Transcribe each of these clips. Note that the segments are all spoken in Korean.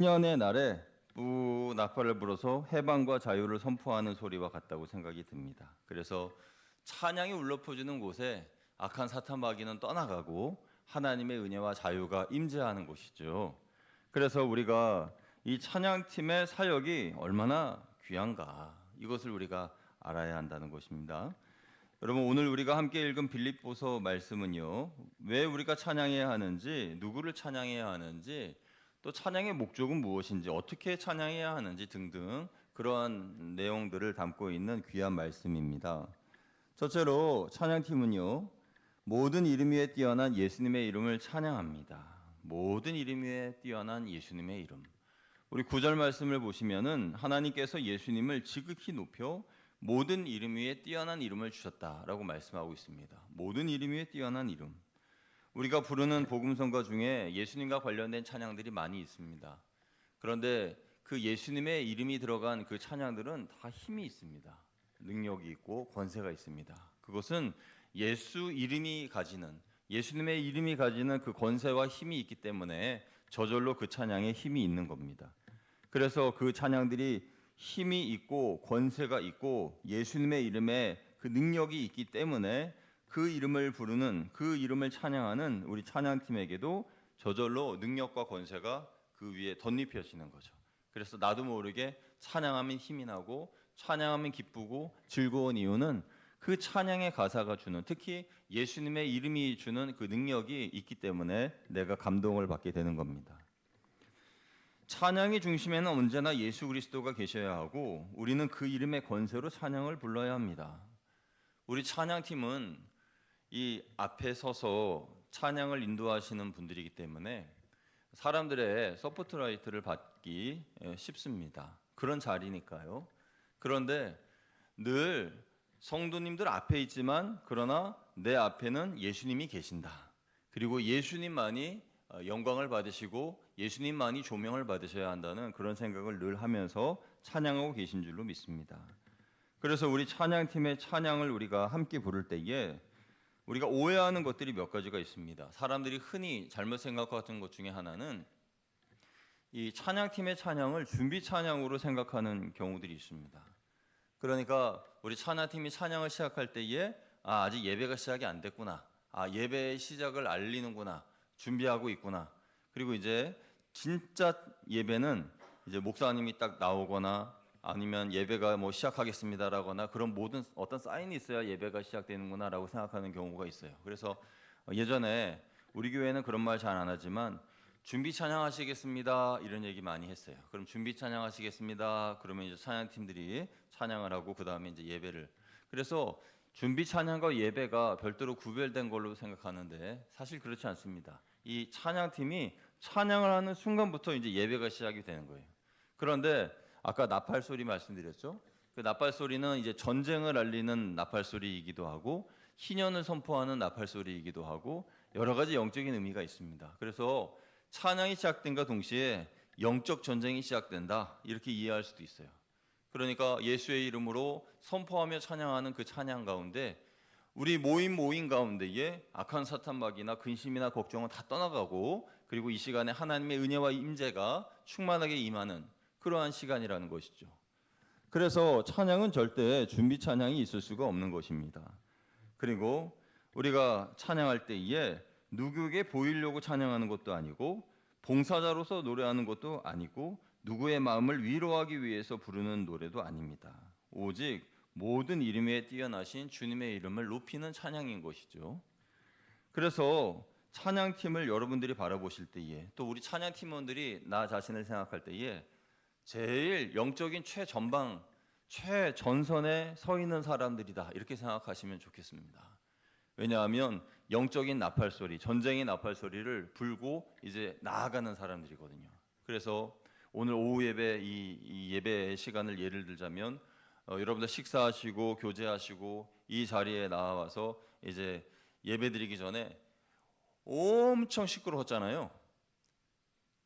신년의 날에 뿌 나팔을 불어서 해방과 자유를 선포하는 소리와 같다고 생각이 듭니다. 그래서 찬양이 울려 퍼지는 곳에 악한 사탄 마귀는 떠나가고 하나님의 은혜와 자유가 임재하는 곳이죠. 그래서 우리가 이 찬양팀의 사역이 얼마나 귀한가, 이것을 우리가 알아야 한다는 것입니다. 여러분, 오늘 우리가 함께 읽은 빌립보서 말씀은요, 왜 우리가 찬양해야 하는지, 누구를 찬양해야 하는지, 또 찬양의 목적은 무엇인지, 어떻게 찬양해야 하는지 등등 그러한 내용들을 담고 있는 귀한 말씀입니다. 첫째로 찬양팀은요, 모든 이름 위에 뛰어난 예수님의 이름을 찬양합니다. 모든 이름 위에 뛰어난 예수님의 이름. 우리 9절 말씀을 보시면은 하나님께서 예수님을 지극히 높여 모든 이름 위에 뛰어난 이름을 주셨다라고 말씀하고 있습니다. 모든 이름 위에 뛰어난 이름. 우리가 부르는 복음성가 중에 예수님과 관련된 찬양들이 많이 있습니다. 그런데 그 예수님의 이름이 들어간 그 찬양들은 다 힘이 있습니다. 능력이 있고 권세가 있습니다. 그것은 예수님의 이름이 가지는 그 권세와 힘이 있기 때문에 저절로 그 찬양에 힘이 있는 겁니다. 그래서 그 찬양들이 힘이 있고 권세가 있고 예수님의 이름에 그 능력이 있기 때문에 그 이름을 부르는, 그 이름을 찬양하는 우리 찬양팀에게도 저절로 능력과 권세가 그 위에 덧입혀지는 거죠. 그래서 나도 모르게 찬양하면 힘이 나고 찬양하면 기쁘고 즐거운 이유는 그 찬양의 가사가 주는, 특히 예수님의 이름이 주는 그 능력이 있기 때문에 내가 감동을 받게 되는 겁니다. 찬양의 중심에는 언제나 예수 그리스도가 계셔야 하고 우리는 그 이름의 권세로 찬양을 불러야 합니다. 우리 찬양팀은 이 앞에 서서 찬양을 인도하시는 분들이기 때문에 사람들의 서포트라이트를 받기 쉽습니다. 그런 자리니까요. 그런데 늘 성도님들 앞에 있지만 그러나 내 앞에는 예수님이 계신다. 그리고 예수님만이 영광을 받으시고 예수님만이 조명을 받으셔야 한다는 그런 생각을 늘 하면서 찬양하고 계신 줄로 믿습니다. 그래서 우리 찬양팀의 찬양을 우리가 함께 부를 때에 우리가 오해하는 것들이 몇 가지가 있습니다. 사람들이 흔히 잘못 생각하는 것 중에 하나는 이 찬양팀의 찬양을 준비 찬양으로 생각하는 경우들이 있습니다. 그러니까 우리 찬양팀이 찬양을 시작할 때에 아직 예배가 시작이 안 됐구나. 예배의 시작을 알리는구나. 준비하고 있구나. 그리고 이제 진짜 예배는 이제 목사님이 딱 나오거나 아니면 예배가 뭐 시작하겠습니다라거나 그런 모든 어떤 사인이 있어야 예배가 시작되는구나라고 생각하는 경우가 있어요. 그래서 예전에 우리 교회는 그런 말 잘 안 하지만 준비 찬양하시겠습니다 이런 얘기 많이 했어요. 그럼 준비 찬양하시겠습니다. 그러면 이제 찬양팀들이 찬양을 하고 그 다음에 이제 예배를. 그래서 준비 찬양과 예배가 별도로 구별된 걸로 생각하는데 사실 그렇지 않습니다. 이 찬양팀이 찬양을 하는 순간부터 이제 예배가 시작이 되는 거예요. 그런데 아까 나팔 소리 말씀드렸죠. 그 나팔 소리는 이제 전쟁을 알리는 나팔 소리이기도 하고 희년을 선포하는 나팔 소리이기도 하고 여러 가지 영적인 의미가 있습니다. 그래서 찬양이 시작된과 동시에 영적 전쟁이 시작된다 이렇게 이해할 수도 있어요. 그러니까 예수의 이름으로 선포하며 찬양하는 그 찬양 가운데 우리 모임 가운데에 악한 사탄 마귀나 근심이나 걱정은 다 떠나가고 그리고 이 시간에 하나님의 은혜와 임재가 충만하게 임하는 그러한 시간이라는 것이죠. 그래서 찬양은 절대 준비 찬양이 있을 수가 없는 것입니다. 그리고 우리가 찬양할 때에 누구에게 보이려고 찬양하는 것도 아니고 봉사자로서 노래하는 것도 아니고 누구의 마음을 위로하기 위해서 부르는 노래도 아닙니다. 오직 모든 이름 위에 뛰어나신 주님의 이름을 높이는 찬양인 것이죠. 그래서 찬양팀을 여러분들이 바라보실 때에 또 우리 찬양팀원들이 나 자신을 생각할 때에 제일 영적인 최전방, 최전선에 서 있는 사람들이다 이렇게 생각하시면 좋겠습니다. 왜냐하면 영적인 나팔 소리, 전쟁의 나팔 소리를 불고 이제 나아가는 사람들이거든요. 그래서 오늘 오후 예배 이 예배 시간을 예를 들자면 여러분들 식사하시고 교제하시고 이 자리에 나와서 이제 예배드리기 전에 엄청 시끄러웠잖아요.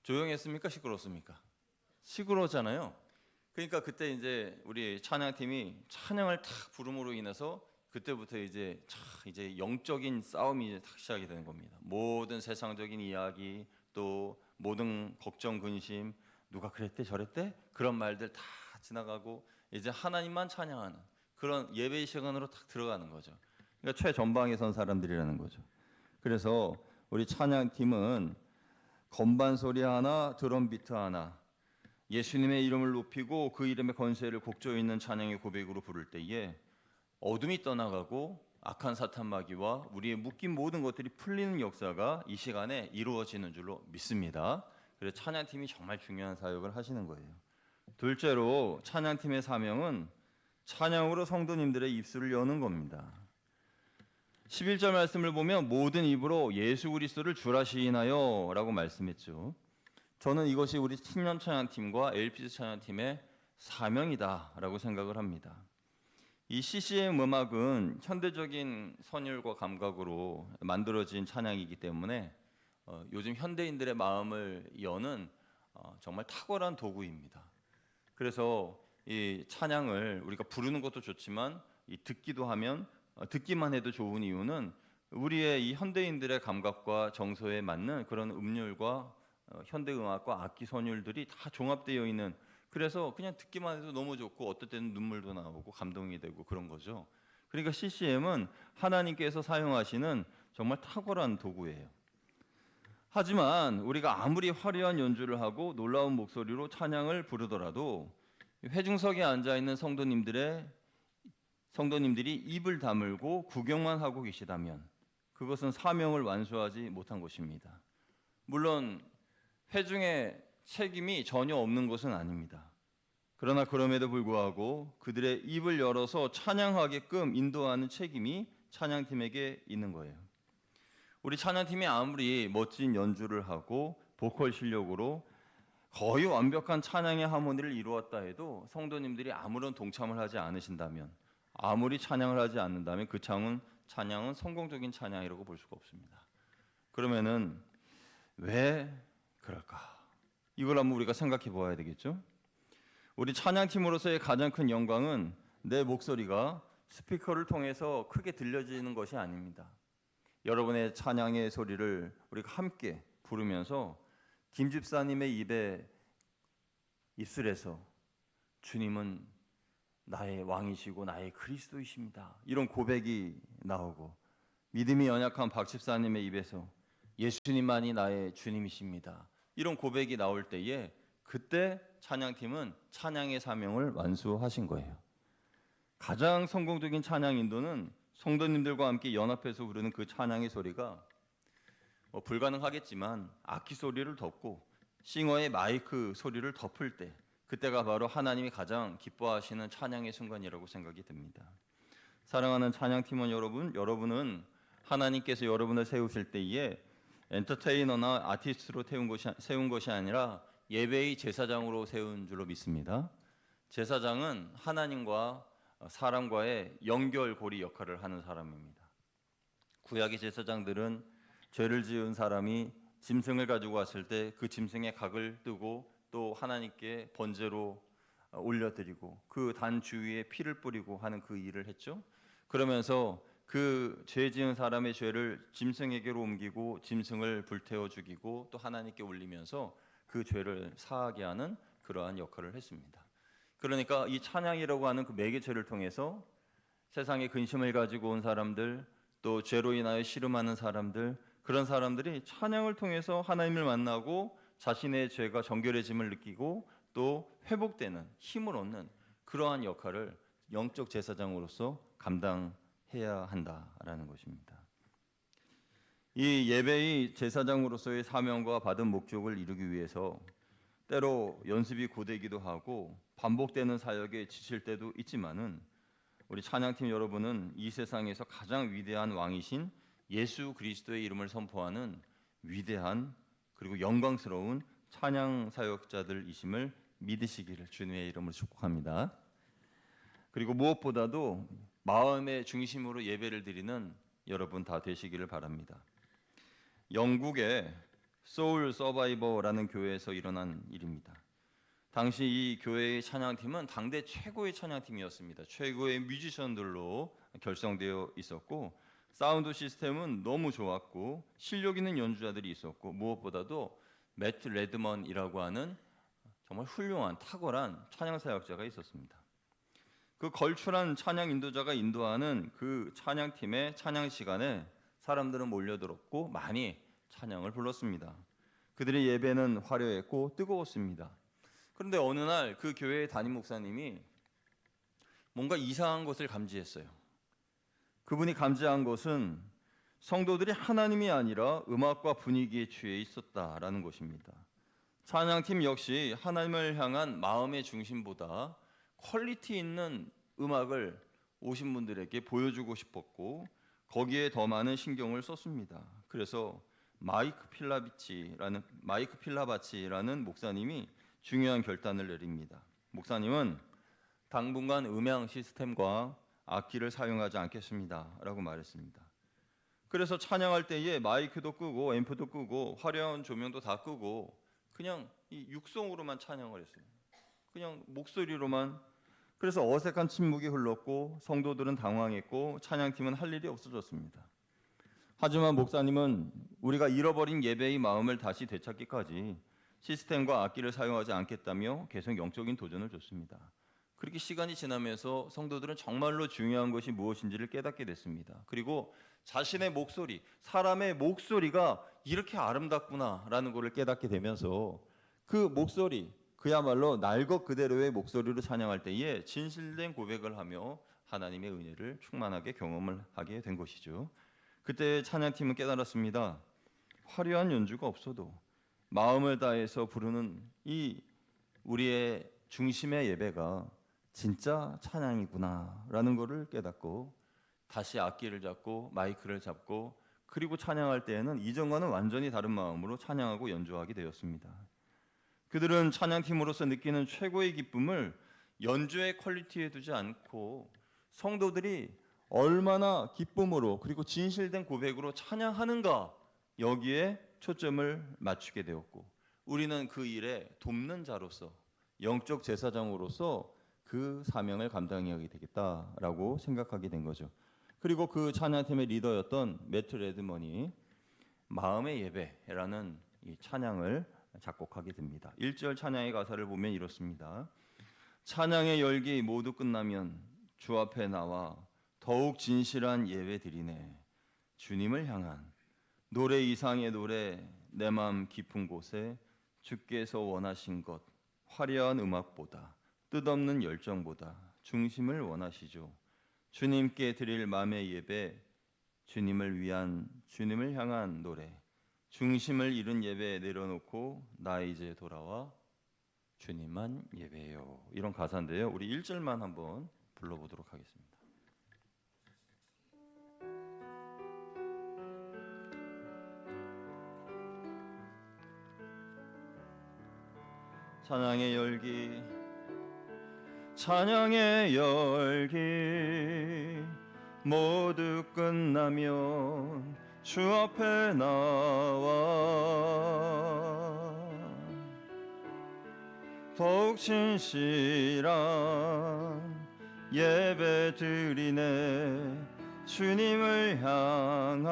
조용했습니까? 시끄러웠습니까? 시끄러웠잖아요. 그러니까 그때 이제 우리 찬양팀이 찬양을 탁 부름으로 인해서 그때부터 이제 영적인 싸움이 이제 탁 시작이 되는 겁니다. 모든 세상적인 이야기 또 모든 걱정 근심 누가 그랬대 저랬대 그런 말들 다 지나가고 이제 하나님만 찬양하는 그런 예배의 시간으로 딱 들어가는 거죠. 그러니까 최전방에 선 사람들이라는 거죠. 그래서 우리 찬양팀은 건반 소리 하나, 드럼 비트 하나, 예수님의 이름을 높이고 그 이름의 권세를 곡조 있는 찬양의 고백으로 부를 때에 어둠이 떠나가고 악한 사탄 마귀와 우리의 묶인 모든 것들이 풀리는 역사가 이 시간에 이루어지는 줄로 믿습니다. 그래서 찬양팀이 정말 중요한 사역을 하시는 거예요. 둘째로 찬양팀의 사명은 찬양으로 성도님들의 입술을 여는 겁니다. 11절 말씀을 보면 모든 입으로 예수 그리스도를 주라 시인하여 라고 말씀했죠. 저는 이것이 우리青年 찬양팀과 LPC 찬양팀의 사명이다라고 생각을 합니다. 이 CCM 음악은 현대적인 선율과 감각으로 만들어진 찬양이기 때문에 요즘 현대인들의 마음을 여는 정말 탁월한 도구입니다. 그래서 이 찬양을 우리가 부르는 것도 좋지만 듣기도 하면 듣기만 해도 좋은 이유는 우리의 이 현대인들의 감각과 정서에 맞는 그런 음률과 현대음악과 악기 선율들이 다 종합되어 있는, 그래서 그냥 듣기만 해도 너무 좋고 어떨 때는 눈물도 나오고 감동이 되고 그런 거죠. 그러니까 CCM은 하나님께서 사용하시는 정말 탁월한 도구예요. 하지만 우리가 아무리 화려한 연주를 하고 놀라운 목소리로 찬양을 부르더라도 회중석에 앉아있는 성도님들이 입을 다물고 구경만 하고 계시다면 그것은 사명을 완수하지 못한 것입니다. 물론 회중의 책임이 전혀 없는 것은 아닙니다. 그러나 그럼에도 불구하고 그들의 입을 열어서 찬양하게끔 인도하는 책임이 찬양팀에게 있는 거예요. 우리 찬양팀이 아무리 멋진 연주를 하고 보컬 실력으로 거의 완벽한 찬양의 하모니를 이루었다 해도 성도님들이 아무런 동참을 하지 않으신다면, 아무리 찬양을 하지 않는다면 그 찬양은 성공적인 찬양이라고 볼 수가 없습니다. 그러면은 왜 그럴까? 이걸 한번 우리가 생각해 보아야 되겠죠? 우리 찬양팀으로서의 가장 큰 영광은 내 목소리가 스피커를 통해서 크게 들려지는 것이 아닙니다. 여러분의 찬양의 소리를 우리가 함께 부르면서 김 집사님의 입술에서 주님은 나의 왕이시고 나의 그리스도이십니다, 이런 고백이 나오고, 믿음이 연약한 박 집사님의 입에서 예수님만이 나의 주님이십니다, 이런 고백이 나올 때에 그때 찬양팀은 찬양의 사명을 완수하신 거예요. 가장 성공적인 찬양 인도는 성도님들과 함께 연합해서 부르는 그 찬양의 소리가 불가능하겠지만 악기 소리를 덮고 싱어의 마이크 소리를 덮을 때, 그때가 바로 하나님이 가장 기뻐하시는 찬양의 순간이라고 생각이 됩니다. 사랑하는 찬양팀원 여러분, 여러분은 하나님께서 여러분을 세우실 때에 엔터테이너나 아티스트로 세운 것이 아니라 예배의 제사장으로 세운 줄로 믿습니다. 제사장은 하나님과 사람과의 연결고리 역할을 하는 사람입니다. 구약의 제사장들은 죄를 지은 사람이 짐승을 가지고 왔을 때 그 짐승의 각을 뜨고 또 하나님께 번제로 올려드리고 그 단 주위에 피를 뿌리고 하는 그 일을 했죠. 그러면서 그 죄 지은 사람의 죄를 짐승에게로 옮기고 짐승을 불태워 죽이고 또 하나님께 올리면서 그 죄를 사하게 하는 그러한 역할을 했습니다. 그러니까 이 찬양이라고 하는 그 매개체를 통해서 세상에 근심을 가지고 온 사람들, 또 죄로 인하여 시름하는 사람들, 그런 사람들이 찬양을 통해서 하나님을 만나고 자신의 죄가 정결해짐을 느끼고 또 회복되는 힘을 얻는 그러한 역할을 영적 제사장으로서 감당해야 한다라는 것입니다. 이 예배의 제사장으로서의 사명과 받은 목적을 이루기 위해서 때로 연습이 고되기도 하고 반복되는 사역에 지칠 때도 있지만은 우리 찬양팀 여러분은 이 세상에서 가장 위대한 왕이신 예수 그리스도의 이름을 선포하는 위대한 그리고 영광스러운 찬양 사역자들이심을 믿으시기를 주님의 이름으로 축복합니다. 그리고 무엇보다도 마음의 중심으로 예배를 드리는 여러분 다 되시기를 바랍니다. 영국의 소울 서바이버라는 교회에서 일어난 일입니다. 당시 이 교회의 찬양팀은 당대 최고의 찬양팀이었습니다. 최고의 뮤지션들로 결성되어 있었고 사운드 시스템은 너무 좋았고 실력 있는 연주자들이 있었고 무엇보다도 매트 레드먼이라고 하는 정말 훌륭한 탁월한 찬양 사역자가 있었습니다. 그 걸출한 찬양 인도자가 인도하는 그 찬양팀의 찬양 시간에 사람들은 몰려들었고 많이 찬양을 불렀습니다. 그들의 예배는 화려했고 뜨거웠습니다. 그런데 어느 날 그 교회의 담임 목사님이 뭔가 이상한 것을 감지했어요. 그분이 감지한 것은 성도들이 하나님이 아니라 음악과 분위기에 취해 있었다라는 것입니다. 찬양팀 역시 하나님을 향한 마음의 중심보다 퀄리티 있는 음악을 오신 분들에게 보여주고 싶었고 거기에 더 많은 신경을 썼습니다. 그래서 마이크 필라바치라는 목사님이 중요한 결단을 내립니다. 목사님은 당분간 음향 시스템과 악기를 사용하지 않겠습니다라고 말했습니다. 그래서 찬양할 때에 마이크도 끄고 앰프도 끄고 화려한 조명도 다 끄고 그냥 이 육성으로만 찬양을 했어요. 그냥 목소리로만. 그래서 어색한 침묵이 흘렀고 성도들은 당황했고 찬양팀은 할 일이 없어졌습니다. 하지만 목사님은 우리가 잃어버린 예배의 마음을 다시 되찾기까지 시스템과 악기를 사용하지 않겠다며 계속 영적인 도전을 줬습니다. 그렇게 시간이 지나면서 성도들은 정말로 중요한 것이 무엇인지를 깨닫게 됐습니다. 그리고 자신의 목소리, 사람의 목소리가 이렇게 아름답구나라는 것을 깨닫게 되면서 그 목소리, 그야말로 날 것 그대로의 목소리로 찬양할 때에 진실된 고백을 하며 하나님의 은혜를 충만하게 경험을 하게 된 것이죠. 그때 찬양팀은 깨달았습니다. 화려한 연주가 없어도 마음을 다해서 부르는 이 우리의 중심의 예배가 진짜 찬양이구나라는 것을 깨닫고 다시 악기를 잡고 마이크를 잡고 그리고 찬양할 때에는 이전과는 완전히 다른 마음으로 찬양하고 연주하게 되었습니다. 그들은 찬양팀으로서 느끼는 최고의 기쁨을 연주의 퀄리티에 두지 않고 성도들이 얼마나 기쁨으로 그리고 진실된 고백으로 찬양하는가 여기에 초점을 맞추게 되었고 우리는 그 일에 돕는 자로서 영적 제사장으로서 그 사명을 감당하게 되겠다라고 생각하게 된 거죠. 그리고 그 찬양팀의 리더였던 매트 레드먼이 마음의 예배라는 이 찬양을 작곡하게 됩니다. 1절 찬양의 가사를 보면 이렇습니다. 찬양의 열기 모두 끝나면 주 앞에 나와 더욱 진실한 예배 드리네. 주님을 향한 노래 이상의 노래 내 마음 깊은 곳에 주께서 원하신 것 화려한 음악보다 뜻없는 열정보다 중심을 원하시죠. 주님께 드릴 마음의 예배 주님을 위한 주님을 향한 노래 중심을 잃은 예배 내려놓고 나 이제 돌아와 주님만 예배해요. 이런 가사인데요. 우리 1절만 한번 불러보도록 하겠습니다. 찬양의 열기 찬양의 열기 모두 끝나면 주 앞에 나와 더욱 진실한 예배 드리네 주님을 향한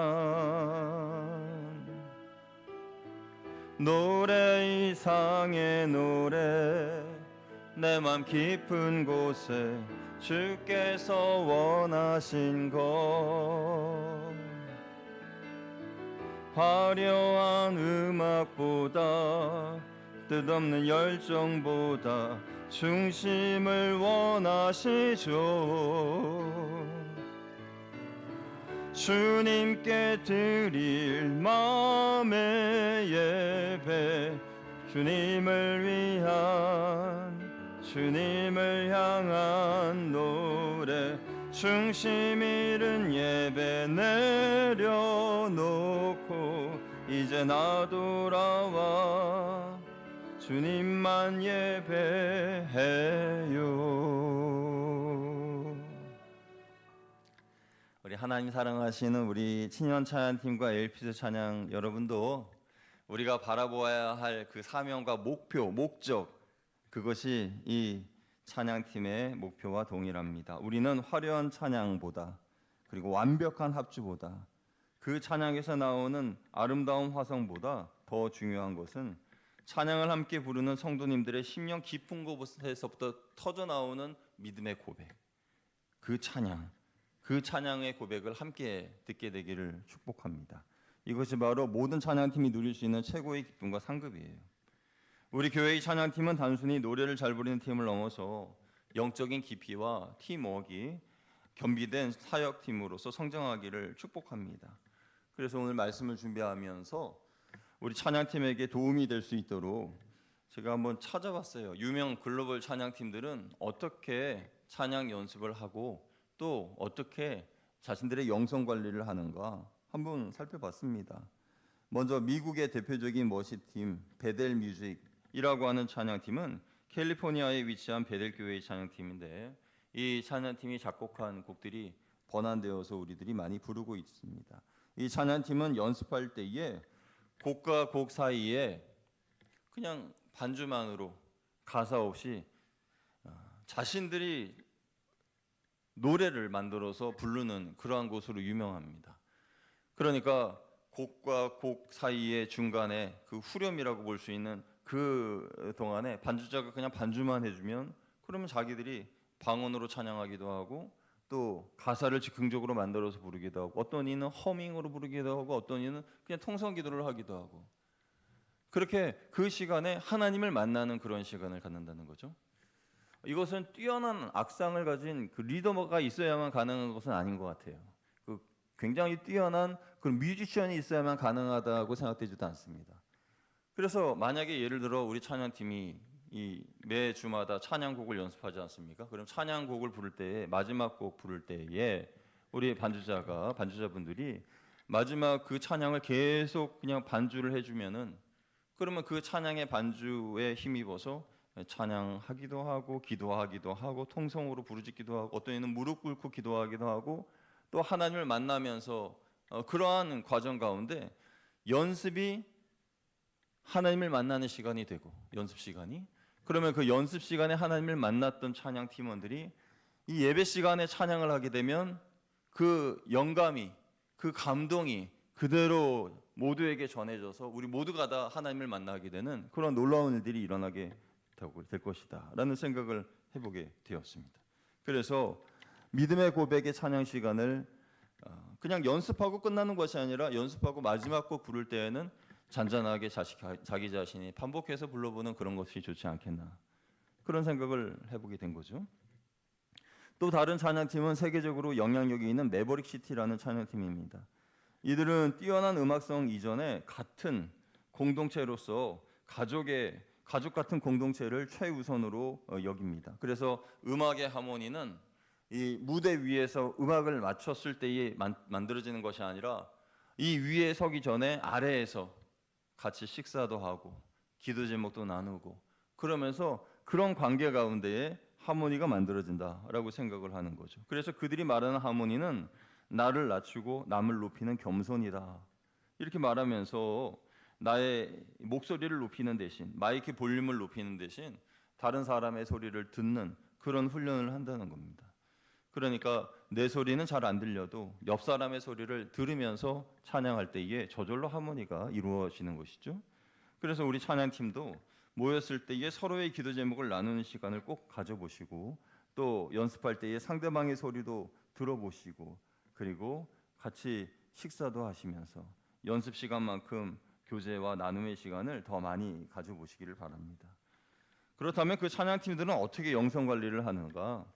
노래 이상의 노래 내 맘 깊은 곳에 주께서 원하신 것 화려한 음악보다 뜻없는 열정보다 중심을 원하시죠. 주님께 드릴 마음의 예배 주님을 위한 주님을 향한 노래 중심 잃은 예배 내려놓고 이제 나 돌아와 주님만 예배해요. 우리 하나님 사랑하시는 우리 친연 찬양팀과 엘피스 찬양 여러분도 우리가 바라보아야 할 그 사명과 목표, 목적 그것이 이 찬양팀의 목표와 동일합니다. 우리는 화려한 찬양보다 그리고 완벽한 합주보다 그 찬양에서 나오는 아름다운 화성보다 더 중요한 것은 찬양을 함께 부르는 성도님들의 심령 깊은 곳에서부터 터져 나오는 믿음의 고백, 그 찬양의 고백을 함께 듣게 되기를 축복합니다. 이것이 바로 모든 찬양팀이 누릴 수 있는 최고의 기쁨과 상급이에요. 우리 교회의 찬양팀은 단순히 노래를 잘 부르는 팀을 넘어서 영적인 깊이와 팀워크가 겸비된 사역팀으로서 성장하기를 축복합니다. 그래서 오늘 말씀을 준비하면서 우리 찬양팀에게 도움이 될 수 있도록 제가 한번 찾아봤어요. 유명 글로벌 찬양팀들은 어떻게 찬양 연습을 하고 또 어떻게 자신들의 영성 관리를 하는가 한번 살펴봤습니다. 먼저 미국의 대표적인 워십팀 베델 뮤직이라고 하는 찬양팀은 캘리포니아에 위치한 베델 교회의 찬양팀인데, 이 찬양팀이 작곡한 곡들이 번안되어서 우리들이 많이 부르고 있습니다. 이 찬양팀은 연습할 때에 곡과 곡 사이에 그냥 반주만으로 가사 없이 자신들이 노래를 만들어서 부르는 그러한 곳으로 유명합니다. 그러니까 곡과 곡 사이의 중간에 그 후렴이라고 볼 수 있는 그 동안에 반주자가 그냥 반주만 해주면 그러면 자기들이 방언으로 찬양하기도 하고 또 가사를 즉흥적으로 만들어서 부르기도 하고, 어떤 이는 허밍으로 부르기도 하고, 어떤 이는 그냥 통성 기도를 하기도 하고, 그렇게 그 시간에 하나님을 만나는 그런 시간을 갖는다는 거죠. 이것은 뛰어난 악상을 가진 그 리더가 있어야만 가능한 것은 아닌 것 같아요. 그 굉장히 뛰어난 그런 뮤지션이 있어야만 가능하다고 생각되지도 않습니다. 그래서 만약에 예를 들어 우리 찬양팀이 이 매 주마다 찬양곡을 연습하지 않습니까? 그럼 찬양곡을 부를 때에, 마지막 곡 부를 때에 우리 반주자분들이 마지막 그 찬양을 계속 그냥 반주를 해주면은, 그러면 그 찬양의 반주에 힘입어서 찬양하기도 하고 기도하기도 하고 통성으로 부르짖기도 하고, 어떤 이는 무릎 꿇고 기도하기도 하고, 또 하나님을 만나면서 그러한 과정 가운데 연습이 하나님을 만나는 시간이 되고, 연습 시간이, 그러면 그 연습 시간에 하나님을 만났던 찬양 팀원들이 이 예배 시간에 찬양을 하게 되면 그 영감이, 그 감동이 그대로 모두에게 전해져서 우리 모두가 다 하나님을 만나게 되는 그런 놀라운 일들이 일어나게 될 것이다 라는 생각을 해보게 되었습니다. 그래서 믿음의 고백의 찬양 시간을 그냥 연습하고 끝나는 것이 아니라, 연습하고 마지막 곡 부를 때에는 잔잔하게 자기 자신이 반복해서 불러보는 그런 것이 좋지 않겠나, 그런 생각을 해보게 된 거죠. 또 다른 찬양팀은 세계적으로 영향력이 있는 매버릭 시티라는 찬양팀입니다. 이들은 뛰어난 음악성 이전에 같은 공동체로서 가족 같은 공동체를 최우선으로 여깁니다. 그래서 음악의 하모니는 이 무대 위에서 음악을 맞췄을 때에 만들어지는 것이 아니라, 이 위에 서기 전에 아래에서 같이 식사도 하고 기도 제목도 나누고, 그러면서 그런 관계 가운데에 하모니가 만들어진다라고 생각을 하는 거죠. 그래서 그들이 말하는 하모니는 나를 낮추고 남을 높이는 겸손이다, 이렇게 말하면서 나의 목소리를 높이는 대신, 마이크 볼륨을 높이는 대신 다른 사람의 소리를 듣는 그런 훈련을 한다는 겁니다. 그러니까 내 소리는 잘 안 들려도 옆 사람의 소리를 들으면서 찬양할 때에 저절로 하모니가 이루어지는 것이죠. 그래서 우리 찬양팀도 모였을 때에 서로의 기도 제목을 나누는 시간을 꼭 가져보시고, 또 연습할 때에 상대방의 소리도 들어보시고, 그리고 같이 식사도 하시면서 연습 시간만큼 교제와 나눔의 시간을 더 많이 가져보시기를 바랍니다. 그렇다면 그 찬양팀들은 어떻게 영성 관리를 하는가?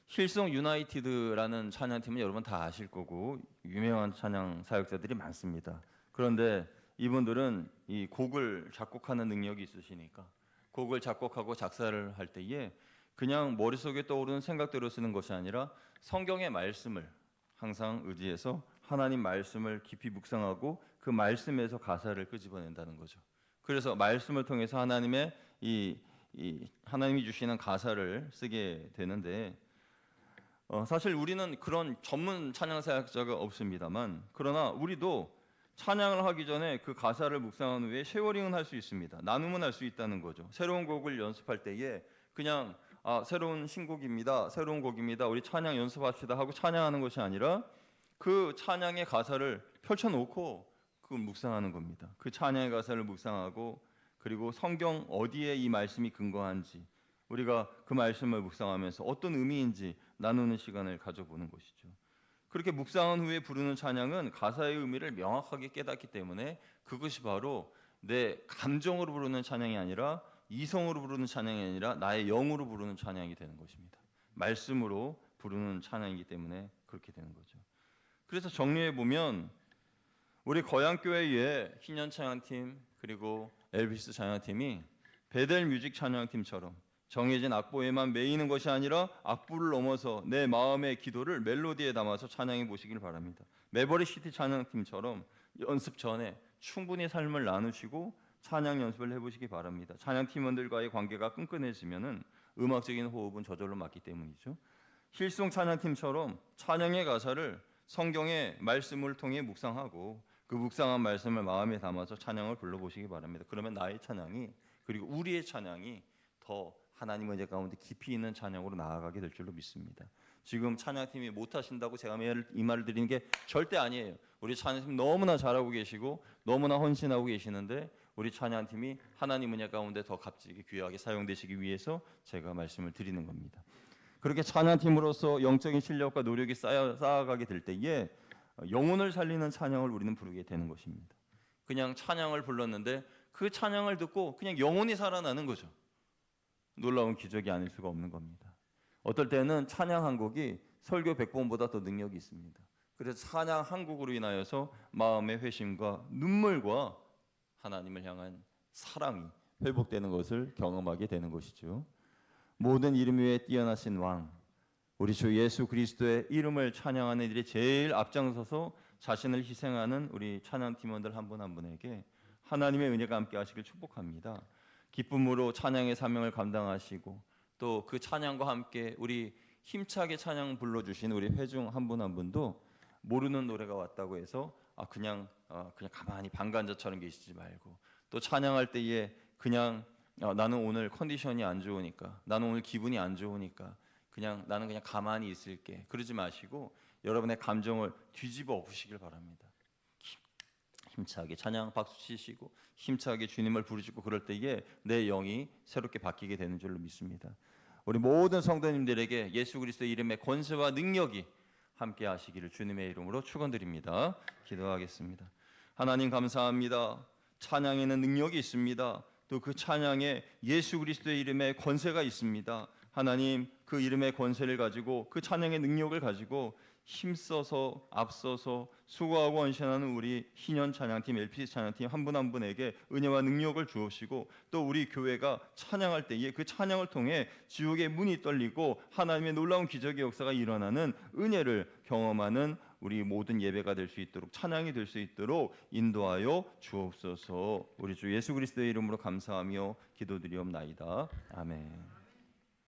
힐송 유나이티드라는 찬양팀은 여러분 다 아실 거고 유명한 찬양 사역자들이 많습니다. 그런데 이분들은 이 곡을 작곡하는 능력이 있으시니까 곡을 작곡하고 작사를 할 때에 그냥 머릿속에 떠오르는 생각대로 쓰는 것이 아니라 성경의 말씀을 항상 의지해서 하나님 말씀을 깊이 묵상하고 그 말씀에서 가사를 끄집어낸다는 거죠. 그래서 말씀을 통해서 하나님의 하나님이 주시는 가사를 쓰게 되는데, 사실 우리는 그런 전문 찬양 사역자가 없습니다만, 그러나 우리도 찬양을 하기 전에 그 가사를 묵상한 후에 쉐어링은 할 수 있습니다. 나눔은 할 수 있다는 거죠. 새로운 곡을 연습할 때에 그냥 새로운 신곡입니다, 새로운 곡입니다, 우리 찬양 연습합시다 하고 찬양하는 것이 아니라 그 찬양의 가사를 펼쳐놓고 그걸 묵상하는 겁니다. 그 찬양의 가사를 묵상하고 그리고 성경 어디에 이 말씀이 근거한지 우리가 그 말씀을 묵상하면서 어떤 의미인지 나누는 시간을 가져보는 것이죠. 그렇게 묵상한 후에 부르는 찬양은 가사의 의미를 명확하게 깨닫기 때문에 그것이 바로 내 감정으로 부르는 찬양이 아니라 이성으로 부르는 찬양이 아니라 나의 영으로 부르는 찬양이 되는 것입니다. 말씀으로 부르는 찬양이기 때문에 그렇게 되는 거죠. 그래서 정리해 보면 우리 거양교회의 희년 찬양팀 그리고 엘비스 찬양팀이 베델 뮤직 찬양팀처럼 정해진 악보에만 매이는 것이 아니라 악보를 넘어서 내 마음의 기도를 멜로디에 담아서 찬양해 보시길 바랍니다. 메버리 시티 찬양팀처럼 연습 전에 충분히 삶을 나누시고 찬양 연습을 해보시기 바랍니다. 찬양팀원들과의 관계가 끈끈해지면은 음악적인 호흡은 저절로 맞기 때문이죠. 힐송 찬양팀처럼 찬양의 가사를 성경의 말씀을 통해 묵상하고 그 묵상한 말씀을 마음에 담아서 찬양을 불러보시기 바랍니다. 그러면 나의 찬양이 그리고 우리의 찬양이 더 하나님 은혜 가운데 깊이 있는 찬양으로 나아가게 될 줄로 믿습니다. 지금 찬양팀이 못하신다고 제가 이 말을 드리는 게 절대 아니에요. 우리 찬양팀 너무나 잘하고 계시고 너무나 헌신하고 계시는데 우리 찬양팀이 하나님 은혜 가운데 더 값지게 귀하게 사용되시기 위해서 제가 말씀을 드리는 겁니다. 그렇게 찬양팀으로서 영적인 실력과 노력이 쌓아가게 될 때에 영혼을 살리는 찬양을 우리는 부르게 되는 것입니다. 그냥 찬양을 불렀는데 그 찬양을 듣고 그냥 영혼이 살아나는 거죠. 놀라운 기적이 아닐 수가 없는 겁니다. 어떨 때는 찬양 한 곡이 설교 100번보다 더 능력이 있습니다. 그래서 찬양 한 곡으로 인하여서 마음의 회심과 눈물과 하나님을 향한 사랑이 회복되는 것을 경험하게 되는 것이죠. 모든 이름 위에 뛰어나신 왕 우리 주 예수 그리스도의 이름을 찬양하는 일이 제일 앞장서서 자신을 희생하는 우리 찬양팀원들 한 분 한 분에게 하나님의 은혜가 함께 하시길 축복합니다. 기쁨으로 찬양의 사명을 감당하시고 또 그 찬양과 함께 우리 힘차게 찬양 불러주신 우리 회중 한 분 한 분도 모르는 노래가 왔다고 해서 그냥 가만히 방관자처럼 계시지 말고 또 찬양할 때에 그냥 나는 오늘 컨디션이 안 좋으니까 나는 오늘 기분이 안 좋으니까 나는 그냥 가만히 있을게 그러지 마시고 여러분의 감정을 뒤집어 엎으시길 바랍니다. 힘차게 찬양 박수 치시고 힘차게 주님을 부르시고 그럴 때에 내 영이 새롭게 바뀌게 되는 줄로 믿습니다. 우리 모든 성도님들에게 예수 그리스도의 이름의 권세와 능력이 함께 하시기를 주님의 이름으로 축원드립니다. 기도하겠습니다. 하나님 감사합니다. 찬양에는 능력이 있습니다. 또 그 찬양에 예수 그리스도의 이름의 권세가 있습니다. 하나님 그 이름의 권세를 가지고 그 찬양의 능력을 가지고 힘써서 앞서서 수고하고 헌신하는 우리 희년 찬양팀, LPC 찬양팀 한 분 한 분에게 은혜와 능력을 주옵시고 또 우리 교회가 찬양할 때에 그 찬양을 통해 지옥의 문이 떨리고 하나님의 놀라운 기적의 역사가 일어나는 은혜를 경험하는 우리 모든 예배가 될 수 있도록 찬양이 될 수 있도록 인도하여 주옵소서. 우리 주 예수 그리스도의 이름으로 감사하며 기도드리옵나이다. 아멘.